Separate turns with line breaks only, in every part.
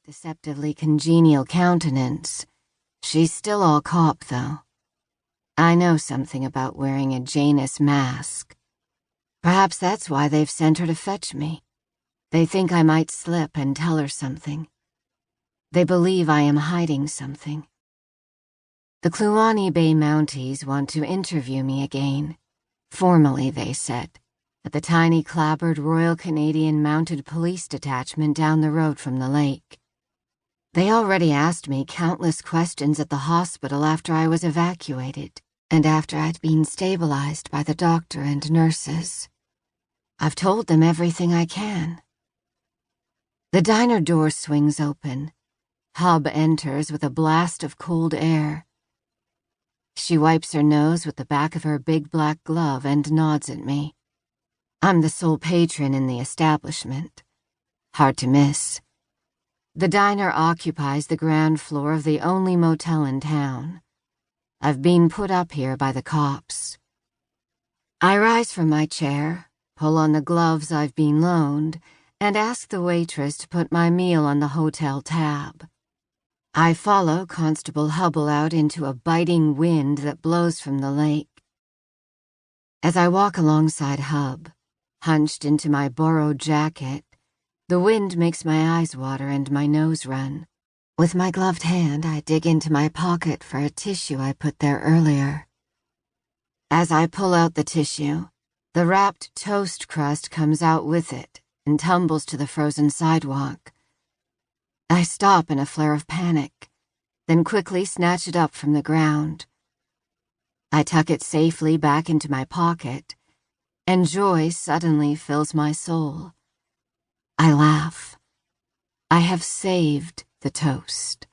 deceptively congenial countenance. She's still all cop, though. I know something about wearing a Janus mask. Perhaps that's why they've sent her to fetch me. They think I might slip and tell her something. They believe I am hiding something. The Kluane Bay Mounties want to interview me again. Formally, they said, at the tiny clapboard Royal Canadian Mounted Police detachment down the road from the lake. They already asked me countless questions at the hospital after I was evacuated, and after I'd been stabilized by the doctor and nurses. I've told them everything I can. The diner door swings open. Hub enters with a blast of cold air. She wipes her nose with the back of her big black glove and nods at me. I'm the sole patron in the establishment. Hard to miss. The diner occupies the ground floor of the only motel in town. I've been put up here by the cops. I rise from my chair, pull on the gloves I've been loaned, and ask the waitress to put my meal on the hotel tab. I follow Constable Hubble out into a biting wind that blows from the lake. As I walk alongside Hub, hunched into my borrowed jacket, the wind makes my eyes water and my nose run. With my gloved hand, I dig into my pocket for a tissue I put there earlier. As I pull out the tissue, the wrapped toast crust comes out with it and tumbles to the frozen sidewalk. I stop in a flare of panic, then quickly snatch it up from the ground. I tuck it safely back into my pocket, and joy suddenly fills my soul. I laugh. I have saved the toast.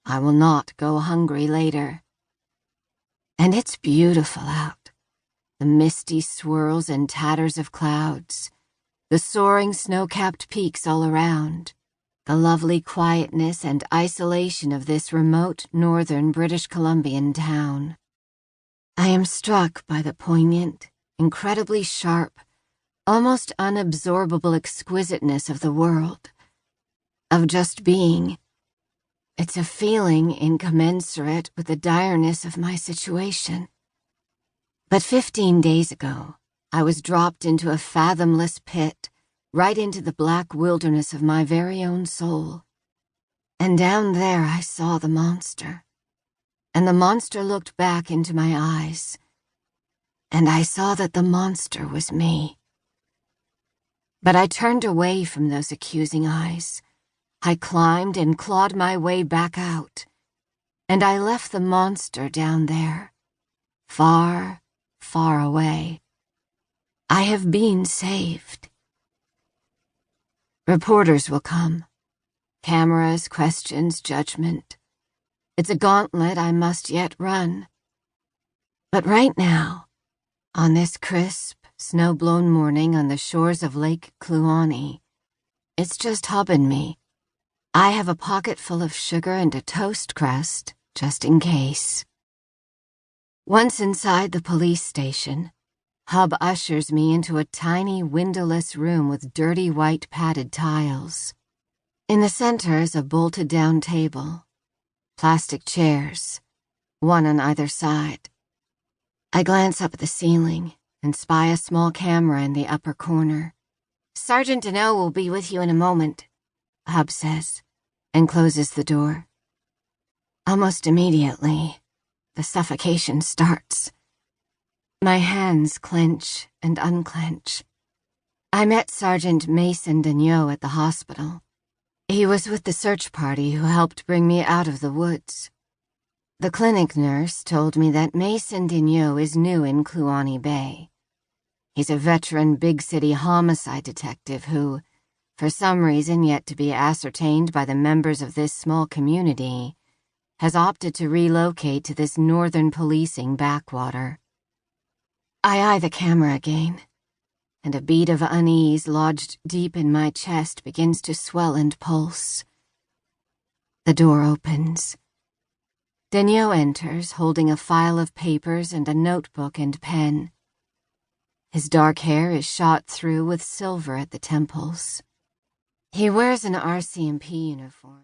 I will not go hungry later. And it's beautiful out. The misty swirls and tatters of clouds, the soaring snow-capped peaks all around, the lovely quietness and isolation of this remote northern British Columbian town. I am struck by the poignant, incredibly sharp, almost unabsorbable exquisiteness of the world, of just being. It's a feeling incommensurate with the direness of my situation. But 15 days ago, I was dropped into a fathomless pit, right into the black wilderness of my very own soul. And down there I saw the monster. And the monster looked back into my eyes. And I saw that the monster was me. But I turned away from those accusing eyes. I climbed and clawed my way back out. And I left the monster down there. Far, far away. I have been saved. Reporters will come. Cameras, questions, judgment. It's a gauntlet I must yet run. But right now, on this crisp, snow-blown morning on the shores of Lake Kluane, it's just Hub and me. I have a pocket full of sugar and a toast crust, just in case. Once inside the police station, Hub ushers me into a tiny windowless room with dirty white padded tiles. In the center is a bolted-down table, plastic chairs, one on either side. I glance up at the ceiling and spy a small camera in the upper corner. "Sergeant Deniaud will be with you in a moment," Hub says, and closes the door. Almost immediately, the suffocation starts. My hands clench and unclench. I met Sergeant Mason Deniaud at the hospital. He was with the search party who helped bring me out of the woods. The clinic nurse told me that Mason Deniaud is new in Kluane Bay. He's a veteran big city homicide detective who, for some reason yet to be ascertained by the members of this small community, has opted to relocate to this northern policing backwater. I eye the camera again, and a beat of unease lodged deep in my chest begins to swell and pulse. The door opens. Deniaud enters, holding a file of papers and a notebook and pen. His dark hair is shot through with silver at the temples. He wears an RCMP uniform.